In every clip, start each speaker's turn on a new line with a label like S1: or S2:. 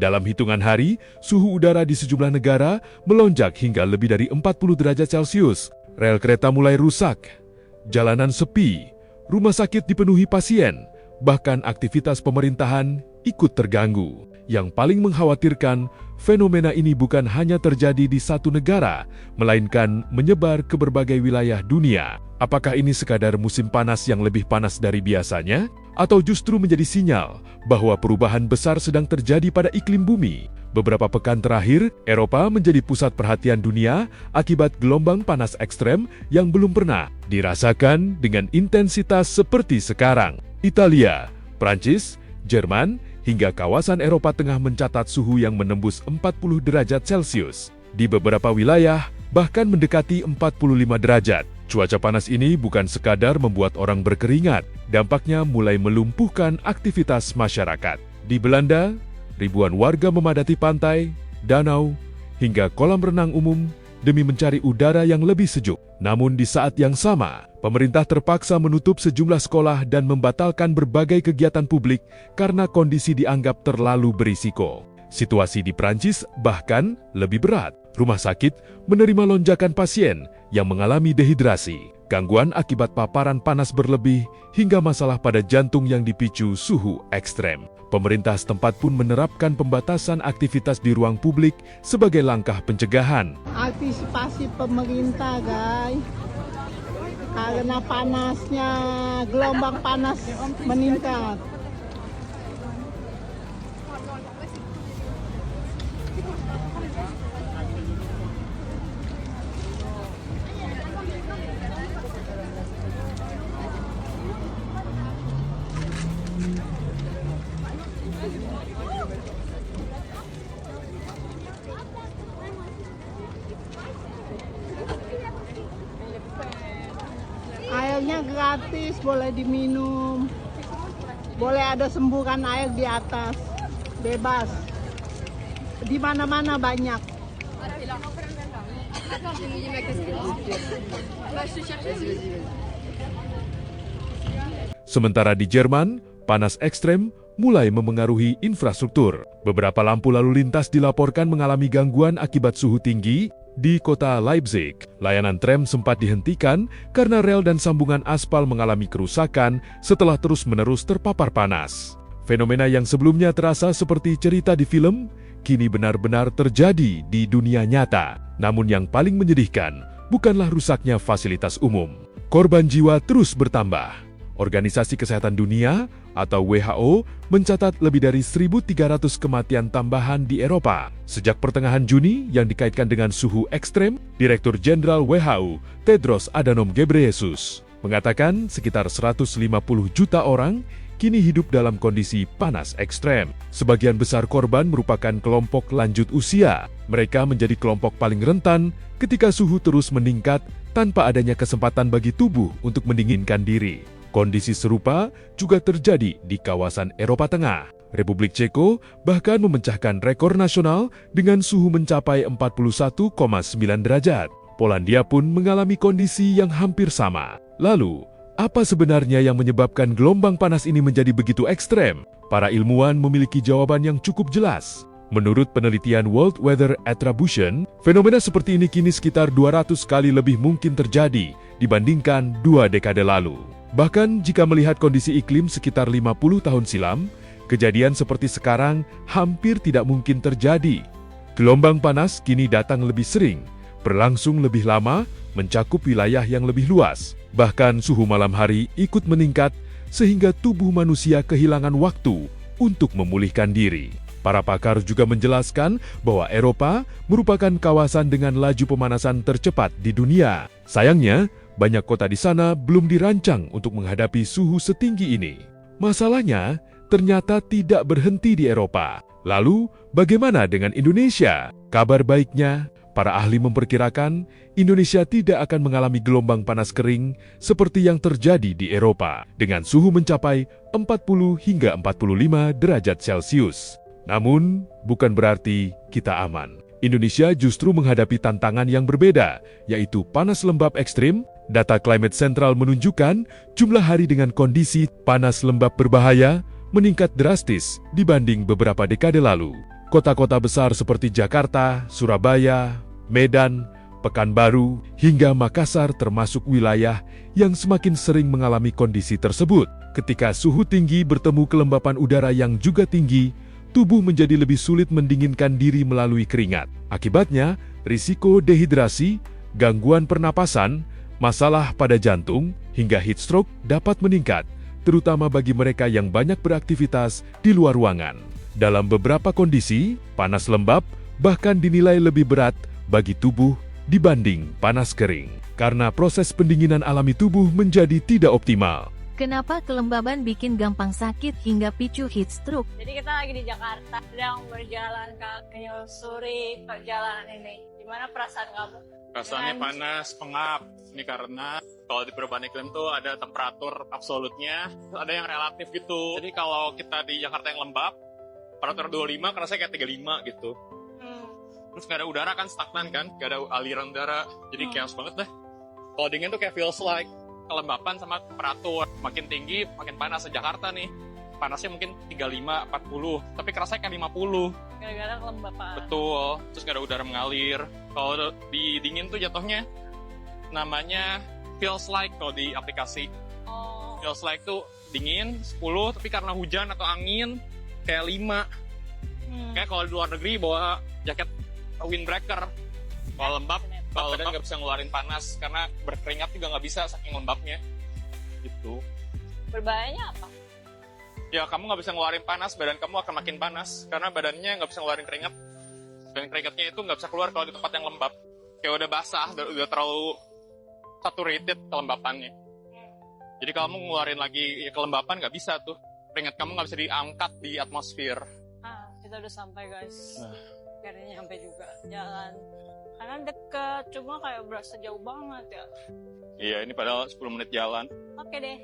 S1: Dalam hitungan hari, suhu udara di sejumlah negara melonjak hingga lebih dari 40 derajat Celcius. Rel kereta mulai rusak, jalanan sepi, rumah sakit dipenuhi pasien, bahkan aktivitas pemerintahan ikut terganggu. Yang paling mengkhawatirkan, fenomena ini bukan hanya terjadi di satu negara, melainkan menyebar ke berbagai wilayah dunia. Apakah ini sekadar musim panas yang lebih panas dari biasanya? Atau justru menjadi sinyal bahwa perubahan besar sedang terjadi pada iklim bumi? Beberapa pekan terakhir, Eropa menjadi pusat perhatian dunia akibat gelombang panas ekstrem yang belum pernah dirasakan dengan intensitas seperti sekarang. Italia, Prancis, Jerman, hingga kawasan Eropa Tengah mencatat suhu yang menembus 40 derajat Celcius. Di beberapa wilayah, bahkan mendekati 45 derajat. Cuaca panas ini bukan sekadar membuat orang berkeringat, dampaknya mulai melumpuhkan aktivitas masyarakat. Di Belanda, ribuan warga memadati pantai, danau, hingga kolam renang umum demi mencari udara yang lebih sejuk. Namun di saat yang sama, pemerintah terpaksa menutup sejumlah sekolah dan membatalkan berbagai kegiatan publik karena kondisi dianggap terlalu berisiko. Situasi di Prancis bahkan lebih berat. Rumah sakit menerima lonjakan pasien yang mengalami dehidrasi, gangguan akibat paparan panas berlebih, hingga masalah pada jantung yang dipicu suhu ekstrem. Pemerintah setempat pun menerapkan pembatasan aktivitas di ruang publik sebagai langkah pencegahan.
S2: Antisipasi pemerintah, guys. Karena panasnya, gelombang panas meningkat. Airnya gratis, boleh diminum, boleh ada semburan air di atas, bebas, di mana-mana banyak.
S1: Sementara di Jerman, panas ekstrem mulai memengaruhi infrastruktur. Beberapa lampu lalu lintas dilaporkan mengalami gangguan akibat suhu tinggi. Di kota Leipzig, layanan tram sempat dihentikan karena rel dan sambungan aspal mengalami kerusakan setelah terus-menerus terpapar panas. Fenomena yang sebelumnya terasa seperti cerita di film, kini benar-benar terjadi di dunia nyata. Namun yang paling menyedihkan, bukanlah rusaknya fasilitas umum. Korban jiwa terus bertambah. Organisasi Kesehatan Dunia atau WHO mencatat lebih dari 1.300 kematian tambahan di Eropa. Sejak pertengahan Juni yang dikaitkan dengan suhu ekstrem, Direktur Jenderal WHO, Tedros Adhanom Ghebreyesus, mengatakan sekitar 150 juta orang kini hidup dalam kondisi panas ekstrem. Sebagian besar korban merupakan kelompok lanjut usia. Mereka menjadi kelompok paling rentan ketika suhu terus meningkat tanpa adanya kesempatan bagi tubuh untuk mendinginkan diri. Kondisi serupa juga terjadi di kawasan Eropa Tengah. Republik Ceko bahkan memecahkan rekor nasional dengan suhu mencapai 41,9 derajat. Polandia pun mengalami kondisi yang hampir sama. Lalu, apa sebenarnya yang menyebabkan gelombang panas ini menjadi begitu ekstrem? Para ilmuwan memiliki jawaban yang cukup jelas. Menurut penelitian World Weather Attribution, fenomena seperti ini kini sekitar 200 kali lebih mungkin terjadi dibandingkan 2 dekade lalu. Bahkan jika melihat kondisi iklim sekitar 50 tahun silam, kejadian seperti sekarang hampir tidak mungkin terjadi. Gelombang panas kini datang lebih sering, berlangsung lebih lama, mencakup wilayah yang lebih luas. Bahkan suhu malam hari ikut meningkat sehingga tubuh manusia kehilangan waktu untuk memulihkan diri. Para pakar juga menjelaskan bahwa Eropa merupakan kawasan dengan laju pemanasan tercepat di dunia. Sayangnya, banyak kota di sana belum dirancang untuk menghadapi suhu setinggi ini. Masalahnya, ternyata tidak berhenti di Eropa. Lalu, bagaimana dengan Indonesia? Kabar baiknya, para ahli memperkirakan Indonesia tidak akan mengalami gelombang panas kering seperti yang terjadi di Eropa, dengan suhu mencapai 40 hingga 45 derajat Celcius. Namun, bukan berarti kita aman. Indonesia justru menghadapi tantangan yang berbeda, yaitu panas lembab ekstrim. Data Climate Central menunjukkan jumlah hari dengan kondisi panas lembab berbahaya meningkat drastis dibanding beberapa dekade lalu. Kota-kota besar seperti Jakarta, Surabaya, Medan, Pekanbaru, hingga Makassar termasuk wilayah yang semakin sering mengalami kondisi tersebut. Ketika suhu tinggi bertemu kelembapan udara yang juga tinggi, tubuh menjadi lebih sulit mendinginkan diri melalui keringat. Akibatnya, risiko dehidrasi, gangguan pernapasan, masalah pada jantung, hingga heat stroke dapat meningkat, terutama bagi mereka yang banyak beraktivitas di luar ruangan. Dalam beberapa kondisi, panas lembab bahkan dinilai lebih berat bagi tubuh dibanding panas kering, karena proses pendinginan alami tubuh menjadi tidak optimal.
S3: Kenapa kelembaban bikin gampang sakit hingga picu heat stroke?
S4: Jadi kita lagi di Jakarta, sedang berjalan menyusuri perjalanan ini. Gimana perasaan kamu?
S5: Rasanya panas, pengap. Ini karena kalau di perubahan iklim tuh ada temperatur absolutnya, ada yang relatif gitu. Jadi kalau kita di Jakarta yang lembab, temperatur 25, rasanya kayak 35 gitu. Terus nggak ada udara kan, stagnan kan, nggak ada aliran udara, jadi chaos banget dah. Kalau dingin tuh kayak feels like kelembapan sama temperatur. Makin tinggi, makin panas. Di Jakarta nih, panasnya mungkin 35, 40, tapi kerasanya kayak 50.
S4: Gara-gara kelembapan.
S5: Betul, terus nggak ada udara mengalir. Kalau di dingin tuh jatuhnya namanya feels like kalau di aplikasi.
S4: Oh.
S5: Feels like tuh dingin 10, tapi karena hujan atau angin kayak 5. Kayak kalau di luar negeri bawa jaket windbreaker. Kalau lembab nggak bisa ngeluarin panas karena berkeringat juga nggak bisa saking lembabnya. Gitu.
S4: Berbahayanya apa?
S5: Ya kamu nggak bisa ngeluarin panas, badan kamu akan makin panas karena badannya nggak bisa ngeluarin keringat. Dan keringatnya itu nggak bisa keluar kalau di tempat yang lembab. Kayak udah basah, udah terlalu saturated kelembapannya. Jadi kalau kamu ngeluarin lagi kelembapan nggak bisa tuh. Keringat kamu nggak bisa diangkat di atmosfer.
S4: Kita udah sampai guys. Akhirnya sampai juga jalan. Karena deket, cuma kayak berasa jauh banget ya.
S5: Iya, ini padahal 10 menit jalan.
S4: Oke deh.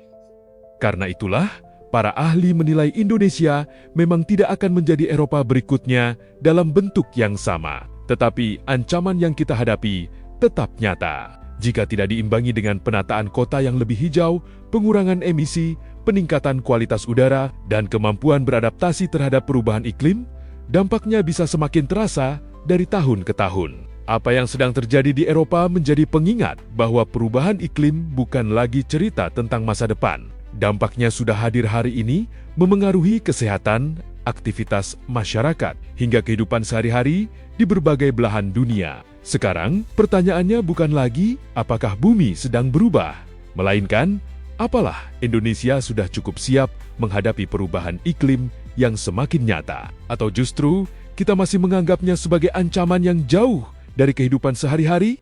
S1: Karena itulah, para ahli menilai Indonesia memang tidak akan menjadi Eropa berikutnya dalam bentuk yang sama. Tetapi ancaman yang kita hadapi tetap nyata. Jika tidak diimbangi dengan penataan kota yang lebih hijau, pengurangan emisi, peningkatan kualitas udara, dan kemampuan beradaptasi terhadap perubahan iklim, dampaknya bisa semakin terasa dari tahun ke tahun. Apa yang sedang terjadi di Eropa menjadi pengingat bahwa perubahan iklim bukan lagi cerita tentang masa depan. Dampaknya sudah hadir hari ini, memengaruhi kesehatan, aktivitas masyarakat, hingga kehidupan sehari-hari di berbagai belahan dunia. Sekarang, pertanyaannya bukan lagi apakah bumi sedang berubah, melainkan apalah Indonesia sudah cukup siap menghadapi perubahan iklim yang semakin nyata, atau justru kita masih menganggapnya sebagai ancaman yang jauh dari kehidupan sehari-hari?